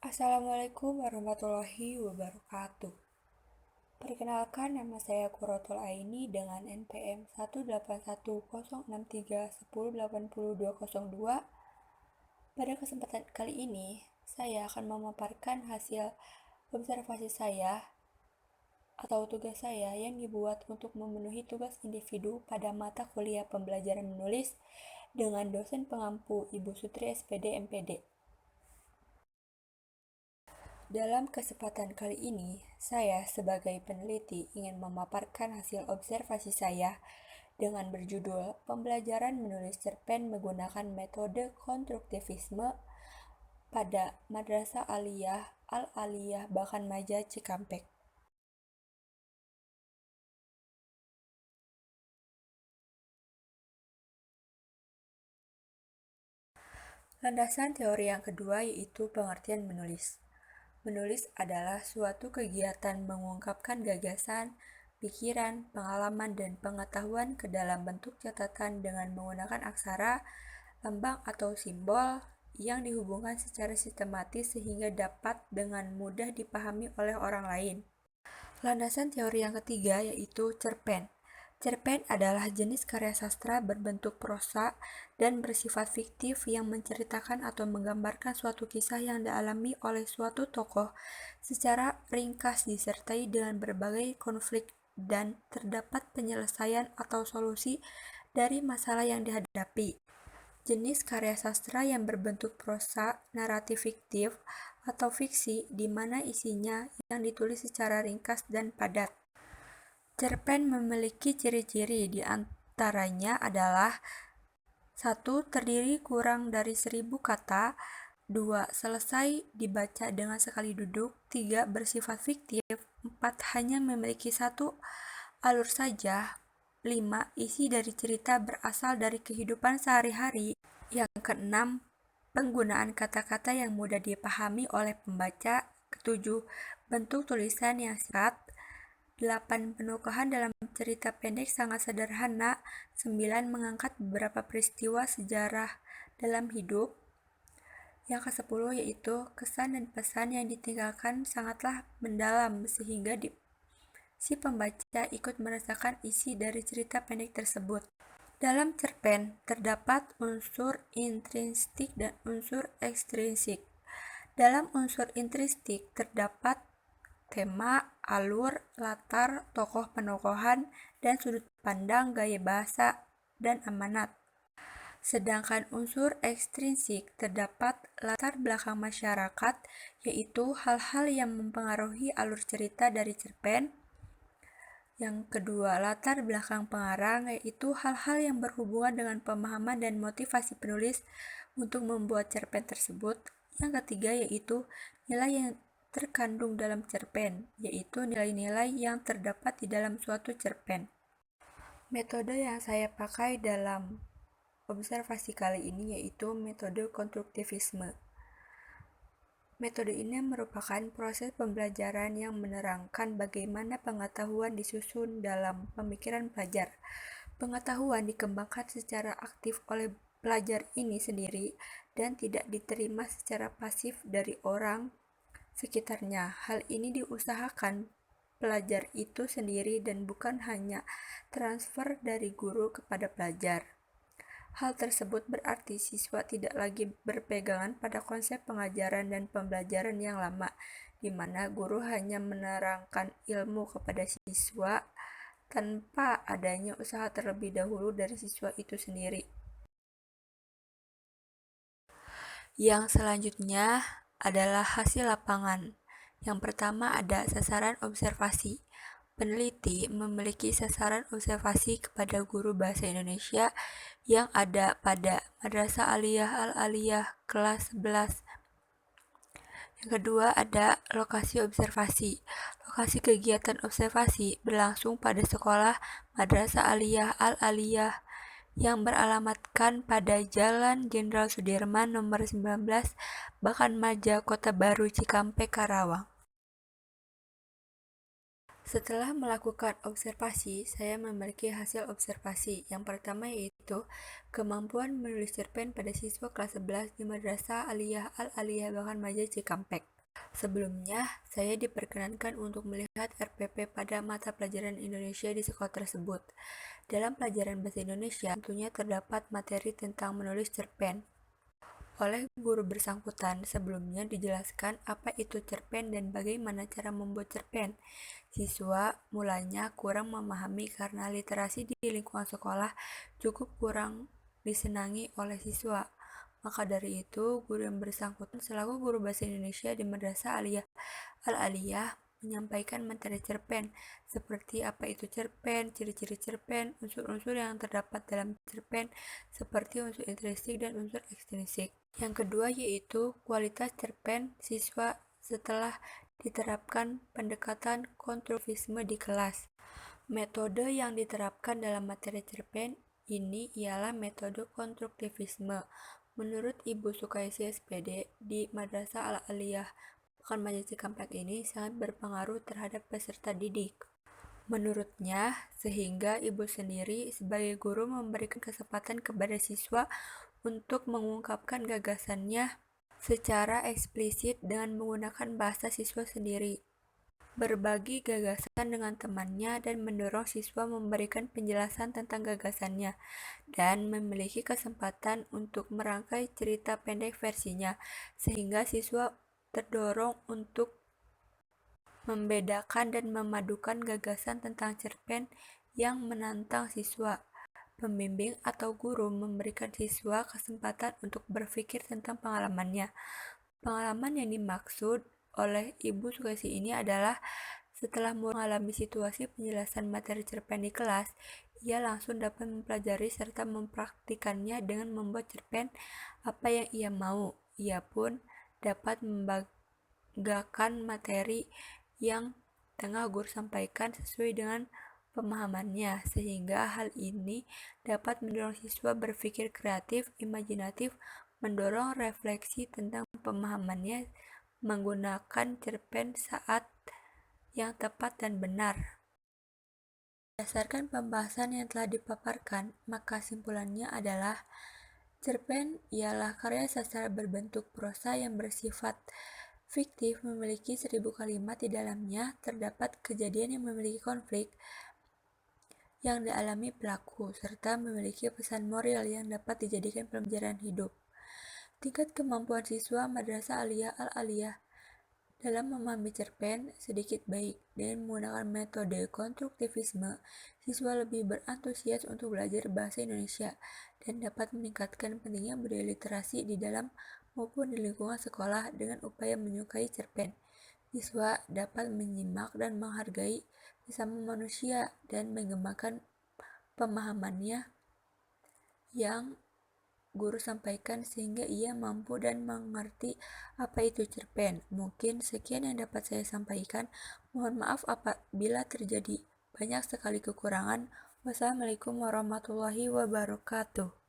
Assalamualaikum warahmatullahi wabarakatuh. Perkenalkan, nama saya Quratul Aini dengan NPM 1810631080202. Pada kesempatan kali ini, saya akan memaparkan hasil observasi saya atau tugas saya yang dibuat untuk memenuhi tugas individu pada mata kuliah pembelajaran menulis dengan dosen pengampu Ibu Sutri SPD MPD. Dalam kesempatan kali ini, saya sebagai peneliti ingin memaparkan hasil observasi saya dengan berjudul Pembelajaran Menulis Cerpen Menggunakan Metode Konstruktivisme pada Madrasah Aliyah Al-Aliyah Bakan Maja Cikampek. Landasan teori yang kedua yaitu pengertian menulis. Menulis adalah suatu kegiatan mengungkapkan gagasan, pikiran, pengalaman, dan pengetahuan ke dalam bentuk catatan dengan menggunakan aksara, lambang, atau simbol yang dihubungkan secara sistematis sehingga dapat dengan mudah dipahami oleh orang lain. Landasan teori yang ketiga yaitu cerpen. Cerpen adalah jenis karya sastra berbentuk prosa dan bersifat fiktif yang menceritakan atau menggambarkan suatu kisah yang dialami oleh suatu tokoh secara ringkas disertai dengan berbagai konflik dan terdapat penyelesaian atau solusi dari masalah yang dihadapi. Jenis karya sastra yang berbentuk prosa, naratif fiktif, atau fiksi di mana isinya yang ditulis secara ringkas dan padat. Cerpen memiliki ciri-ciri, di antaranya adalah 1. Terdiri kurang dari 1000 kata. 2. Selesai dibaca dengan sekali duduk. 3. Bersifat fiktif. 4. Hanya memiliki satu alur saja. 5. Isi dari cerita berasal dari kehidupan sehari-hari. Yang keenam, penggunaan kata-kata yang mudah dipahami oleh pembaca. Ketujuh, bentuk tulisan yang singkat. 8. Penukahan dalam cerita pendek sangat sederhana. 9. Mengangkat beberapa peristiwa sejarah dalam hidup. Yang ke-10 yaitu kesan dan pesan yang ditinggalkan sangatlah mendalam sehingga si pembaca ikut merasakan isi dari cerita pendek tersebut. Dalam cerpen terdapat unsur intrinsik dan unsur ekstrinsik. Dalam unsur intrinsik terdapat tema, alur, latar, tokoh penokohan, dan sudut pandang, gaya bahasa, dan amanat. Sedangkan unsur ekstrinsik terdapat latar belakang masyarakat, yaitu hal-hal yang mempengaruhi alur cerita dari cerpen. Yang kedua, latar belakang pengarang, yaitu hal-hal yang berhubungan dengan pemahaman dan motivasi penulis untuk membuat cerpen tersebut. Yang ketiga, yaitu nilai yang terkandung dalam cerpen, yaitu nilai-nilai yang terdapat di dalam suatu cerpen. Metode yang saya pakai dalam observasi kali ini yaitu metode konstruktivisme. Metode ini merupakan proses pembelajaran yang menerangkan bagaimana pengetahuan disusun dalam pemikiran pelajar. Pengetahuan dikembangkan secara aktif oleh pelajar ini sendiri dan tidak diterima secara pasif dari orang sekitarnya. Hal ini diusahakan pelajar itu sendiri dan bukan hanya transfer dari guru kepada pelajar. Hal tersebut berarti siswa tidak lagi berpegangan pada konsep pengajaran dan pembelajaran yang lama, di mana guru hanya menerangkan ilmu kepada siswa tanpa adanya usaha terlebih dahulu dari siswa itu sendiri. Yang selanjutnya adalah hasil lapangan. Yang pertama ada sasaran observasi. Peneliti memiliki sasaran observasi kepada guru bahasa Indonesia yang ada pada Madrasah Aliyah Al-Aliyah kelas 11. Yang kedua ada lokasi observasi. Lokasi kegiatan observasi berlangsung pada sekolah Madrasah Aliyah Al-Aliyah yang beralamatkan pada Jalan Jenderal Sudirman nomor 19, Bakan Maja, Kota Baru, Cikampek, Karawang. Setelah melakukan observasi, saya memiliki hasil observasi. Yang pertama yaitu kemampuan menulis cerpen pada siswa kelas 11 di Madrasah Aliyah Al-Aliyah Bakan Maja Cikampek. Sebelumnya, saya diperkenankan untuk melihat RPP pada mata pelajaran Indonesia di sekolah tersebut. Dalam pelajaran bahasa Indonesia, tentunya terdapat materi tentang menulis cerpen. Oleh guru bersangkutan, sebelumnya dijelaskan apa itu cerpen dan bagaimana cara membuat cerpen. Siswa mulanya kurang memahami karena literasi di lingkungan sekolah cukup kurang disenangi oleh siswa. Maka dari itu, guru yang bersangkutan selaku guru bahasa Indonesia di Madrasah Aliyah Al-Aliyah menyampaikan materi cerpen, seperti apa itu cerpen, ciri-ciri cerpen, unsur-unsur yang terdapat dalam cerpen, seperti unsur intrinsik dan unsur ekstrinsik. Yang kedua yaitu kualitas cerpen siswa setelah diterapkan pendekatan konstruktivisme di kelas. Metode yang diterapkan dalam materi cerpen ini ialah metode konstruktivisme. Menurut Ibu Sukaisi SPD di Madrasah Al-Aliyah Pekanbaru Cikampek ini sangat berpengaruh terhadap peserta didik. Menurutnya, sehingga ibu sendiri sebagai guru memberikan kesempatan kepada siswa untuk mengungkapkan gagasannya secara eksplisit dengan menggunakan bahasa siswa sendiri, berbagi gagasan dengan temannya dan mendorong siswa memberikan penjelasan tentang gagasannya, dan memiliki kesempatan untuk merangkai cerita pendek versinya, sehingga siswa terdorong untuk membedakan dan memadukan gagasan tentang cerpen yang menantang siswa. Pembimbing atau guru memberikan siswa kesempatan untuk berpikir tentang pengalamannya. Pengalaman yang dimaksud oleh Ibu Sukaisi ini adalah setelah mengalami situasi penjelasan materi cerpen di kelas, ia langsung dapat mempelajari serta mempraktikannya dengan membuat cerpen apa yang ia mau. Ia pun dapat membanggakan materi yang tengah guru sampaikan sesuai dengan pemahamannya, sehingga hal ini dapat mendorong siswa berpikir kreatif, imajinatif, mendorong refleksi tentang pemahamannya menggunakan cerpen saat yang tepat dan benar. Berdasarkan pembahasan yang telah dipaparkan, maka simpulannya adalah cerpen ialah karya sastra berbentuk prosa yang bersifat fiktif, memiliki 1000 kalimat di dalamnya, terdapat kejadian yang memiliki konflik yang dialami pelaku, serta memiliki pesan moral yang dapat dijadikan pelajaran hidup. Tingkat kemampuan siswa Madrasah Aliyah Al-Aliyah dalam memahami cerpen sedikit baik. Dengan menggunakan metode konstruktivisme, siswa lebih berantusias untuk belajar bahasa Indonesia dan dapat meningkatkan pentingnya budaya literasi di dalam maupun di lingkungan sekolah dengan upaya menyukai cerpen. Siswa dapat menyimak dan menghargai sesama manusia dan mengembangkan pemahamannya yang guru sampaikan sehingga ia mampu dan mengerti apa itu cerpen. Mungkin sekian yang dapat saya sampaikan. Mohon maaf apabila terjadi banyak sekali kekurangan. Wassalamualaikum warahmatullahi wabarakatuh.